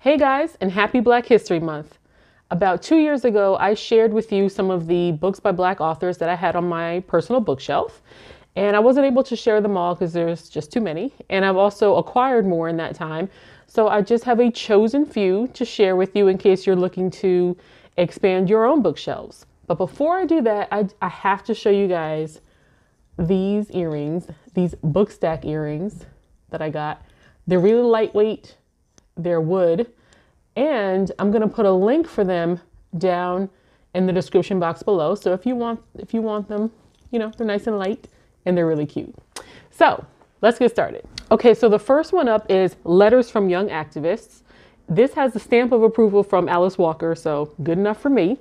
Hey guys, and happy Black History Month. About 2 years ago, I shared with you some of the books by Black authors that I had on my personal bookshelf. And I wasn't able to share them all because there's just too many. And I've also acquired more in that time. So I just have a chosen few to share with you in case you're looking to expand your own bookshelves. But before I do that, I have to show you guys these earrings, these bookstack earrings that I got. They're really lightweight. They're wood, and I'm going to put a link for them down in the description box below. So if you want them, they're nice and light and they're really cute. So let's get started. Okay, so the first one up is Letters from Young Activists. This has the stamp of approval from Alice Walker, so good enough for me.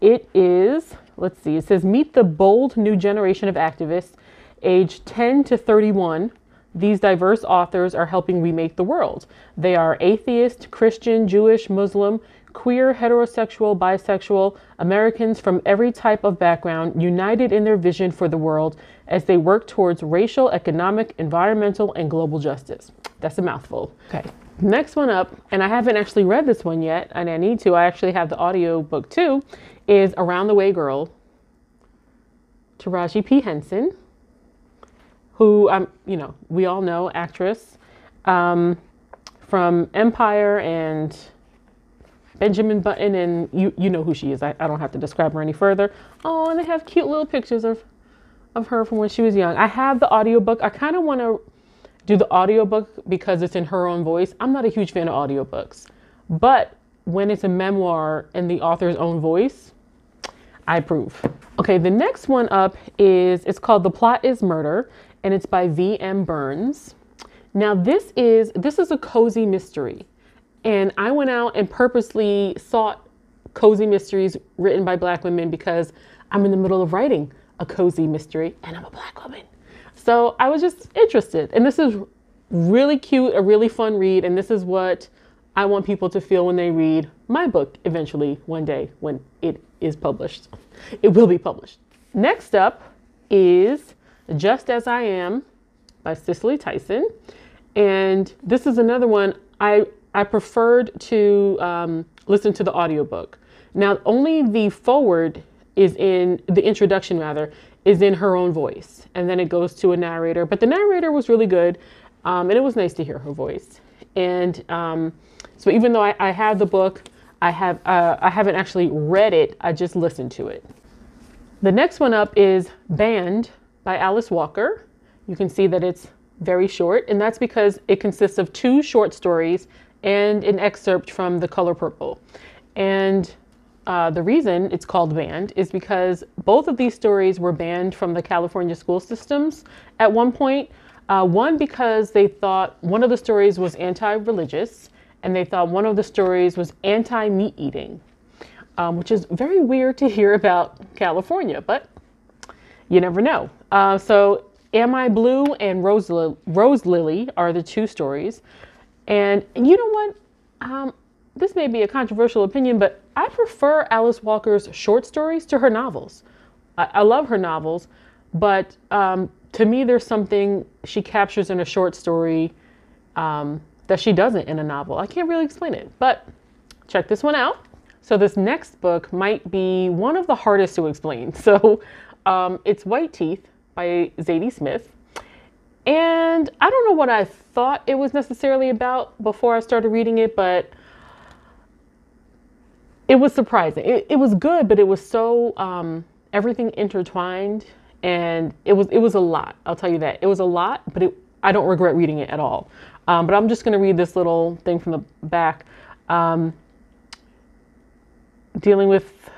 It is, let's see, it says, meet the bold new generation of activists aged 10 to 31. These diverse authors are helping remake the world. They are atheist, Christian, Jewish, Muslim, queer, heterosexual, bisexual, Americans from every type of background, united in their vision for the world as they work towards racial, economic, environmental, and global justice. That's a mouthful. Okay, next one up, and I haven't actually read this one yet, and I need to. I actually have the audio book too, is Around the Way Girl, Taraji P. Henson, who we all know, actress from Empire and Benjamin Button, and you know who she is. I don't have to describe her any further. Oh, and they have cute little pictures of her from when she was young. I have the audiobook. I kind of want to do the audiobook because it's in her own voice. I'm not a huge fan of audiobooks, but when it's a memoir in the author's own voice, I approve. Okay, the next one up it's called The Plot is Murder, and it's by V.M. Burns. Now this is a cozy mystery, and I went out and purposely sought cozy mysteries written by Black women because I'm in the middle of writing a cozy mystery and I'm a Black woman. So I was just interested, and this is really cute, a really fun read, and this is what I want people to feel when they read my book eventually one day when it is published. It will be published. Next up is Just As I Am by Cicely Tyson. And this is another one I preferred to listen to the audiobook. Now, only the forward is in, the introduction rather, is in her own voice. And then it goes to a narrator. But the narrator was really good. And it was nice to hear her voice. And so even though I have the book, I haven't actually read it. I just listened to it. The next one up is Banned by Alice Walker. You can see that it's very short, and that's because it consists of 2 short stories and an excerpt from The Color Purple. And the reason it's called Banned is because both of these stories were banned from the California school systems at one point. One, because they thought one of the stories was anti-religious, and they thought one of the stories was anti-meat eating, which is very weird to hear about California, but you never know. So Am I Blue and Rose Lily are the 2 stories. And you know what? This may be a controversial opinion, but I prefer Alice Walker's short stories to her novels. I love her novels, but to me, there's something she captures in a short story that she doesn't in a novel. I can't really explain it, but check this one out. So this next book might be one of the hardest to explain. So it's White Teeth by Zadie Smith. And I don't know what I thought it was necessarily about before I started reading it, but it was surprising. It was good, but it was so everything intertwined, and it was a lot. I'll tell you that. It was a lot, but I don't regret reading it at all. But I'm just going to read this little thing from the back. Dealing with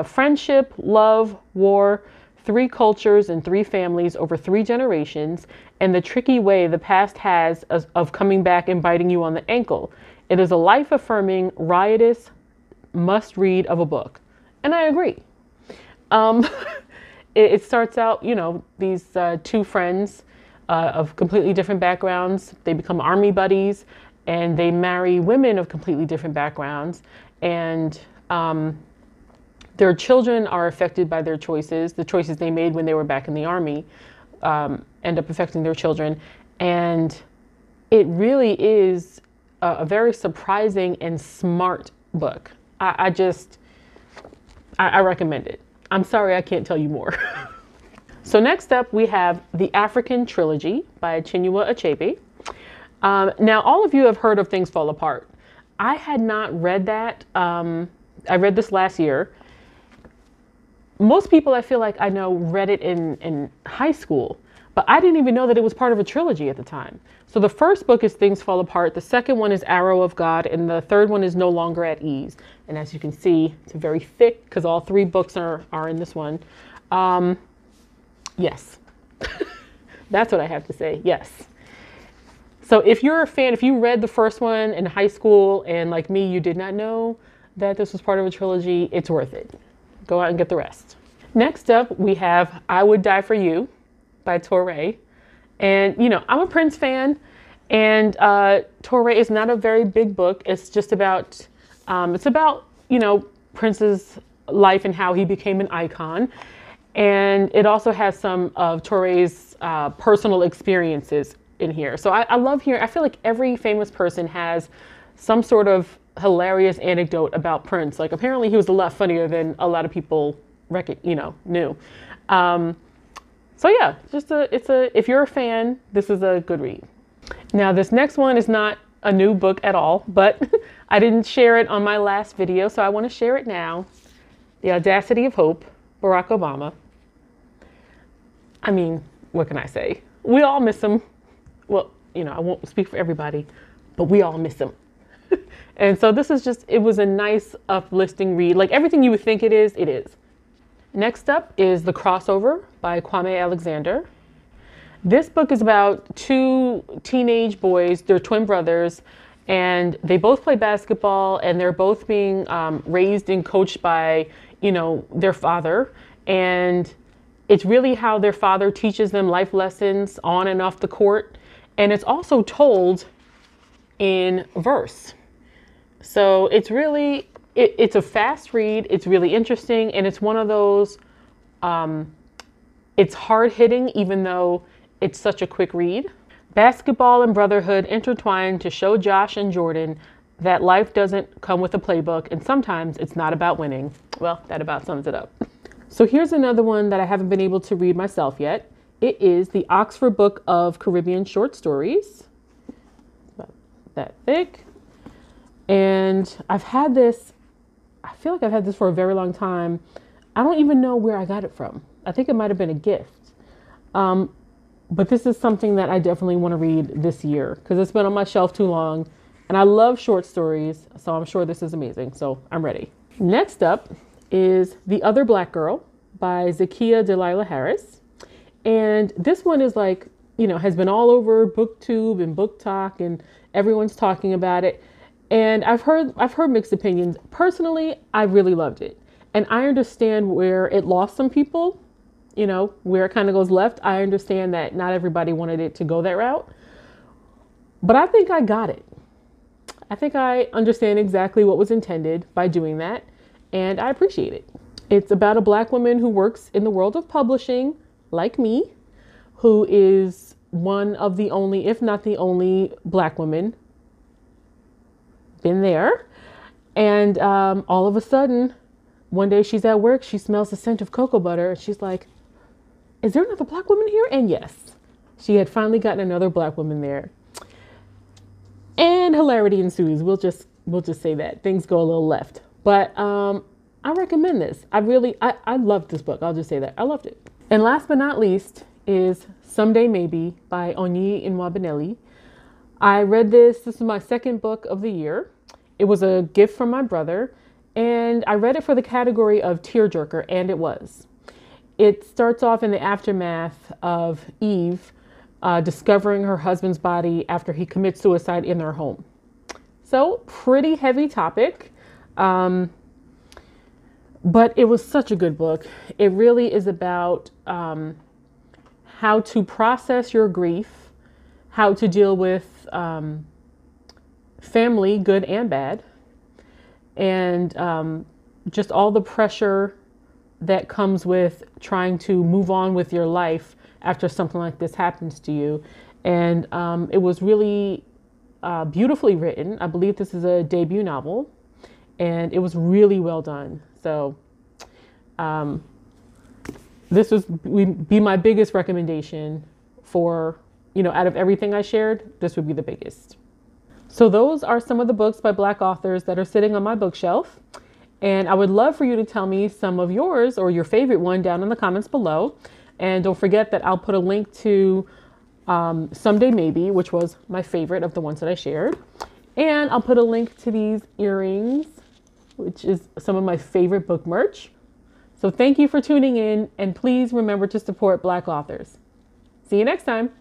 friendship, love, war, 3 cultures and 3 families over 3 generations, and the tricky way the past has of coming back and biting you on the ankle. It is a life-affirming, riotous must-read of a book. And I agree. It starts out, these 2 friends of completely different backgrounds. They become army buddies, and they marry women of completely different backgrounds. And their children are affected by their choices. The choices they made when they were back in the army end up affecting their children. And it really is a very surprising and smart book. I recommend it. I'm sorry I can't tell you more. So next up we have The African Trilogy by Chinua Achebe. Now all of you have heard of Things Fall Apart. I had not read that. I read this last year. Most people I feel like I know read it in high school, but I didn't even know that it was part of a trilogy at the time. So the first book is Things Fall Apart. The second one is Arrow of God. And the third one is No Longer at Ease. And as you can see, it's very thick because all three books are in this one. Yes, that's what I have to say. Yes. So if you're a fan, if you read the first one in high school and like me, you did not know that this was part of a trilogy, it's worth it. Go out and get the rest. Next up, we have I Would Die for You by Torre. And, you know, I'm a Prince fan, and Torre is not a very big book. It's just about, you know, Prince's life and how he became an icon. And it also has some of Torre's personal experiences in here. So I love hearing, I feel like every famous person has some sort of hilarious anecdote about Prince. Like apparently he was a lot funnier than a lot of people knew. So yeah, if you're a fan, this is a good read. Now this next one is not a new book at all, but I didn't share it on my last video, so I want to share it now. The Audacity of Hope, Barack Obama. I mean, what can I say? We all miss him. Well, you know, I won't speak for everybody, but we all miss him. And so this is it was a nice uplifting read. Like everything you would think it is, it is. Next up is The Crossover by Kwame Alexander. This book is about two teenage boys. They're twin brothers, and they both play basketball, and they're both being raised and coached by, you know, their father. And it's really how their father teaches them life lessons on and off the court. And it's also told in verse. So it's really, it's a fast read. It's really interesting. And it's one of those, it's hard hitting, even though it's such a quick read. Basketball and brotherhood intertwine to show Josh and Jordan that life doesn't come with a playbook, and sometimes it's not about winning. Well, that about sums it up. So here's another one that I haven't been able to read myself yet. It is the Oxford Book of Caribbean Short Stories. About that thick. And I've had this, I feel like I've had this for a very long time. I don't even know where I got it from. I think it might have been a gift. But this is something that I definitely want to read this year because it's been on my shelf too long. And I love short stories, so I'm sure this is amazing. So I'm ready. Next up is The Other Black Girl by Zakiya Delilah Harris. And this one is like, you know, has been all over BookTube and BookTok, and everyone's talking about it. And I've heard mixed opinions. Personally, I really loved it. And I understand where it lost some people, you know, where it kind of goes left. I understand that not everybody wanted it to go that route. But I think I got it. I think I understand exactly what was intended by doing that. And I appreciate it. It's about a Black woman who works in the world of publishing, like me, who is one of the only, if not the only, Black woman. Been there. And all of a sudden, one day she's at work, she smells the scent of cocoa butter, and she's like, is there another Black woman here? And yes, she had finally gotten another Black woman there. And hilarity ensues. We'll just say that. Things go a little left. But I recommend this. I loved this book. I'll just say that. I loved it. And last but not least is Someday Maybe by Onyi Nwabineli. I read this. This is my second book of the year. It was a gift from my brother. And I read it for the category of tearjerker, and it was. It starts off in the aftermath of Eve discovering her husband's body after he commits suicide in their home. So pretty heavy topic, but it was such a good book. It really is about how to process your grief, how to deal with family, good and bad, and just all the pressure that comes with trying to move on with your life after something like this happens to you. And it was really beautifully written. I believe this is a debut novel, and it was really well done. So this would be my biggest recommendation for, out of everything I shared, this would be the biggest. So those are some of the books by Black authors that are sitting on my bookshelf. And I would love for you to tell me some of yours or your favorite one down in the comments below. And don't forget that I'll put a link to Someday Maybe, which was my favorite of the ones that I shared. And I'll put a link to these earrings, which is some of my favorite book merch. So thank you for tuning in, and please remember to support Black authors. See you next time.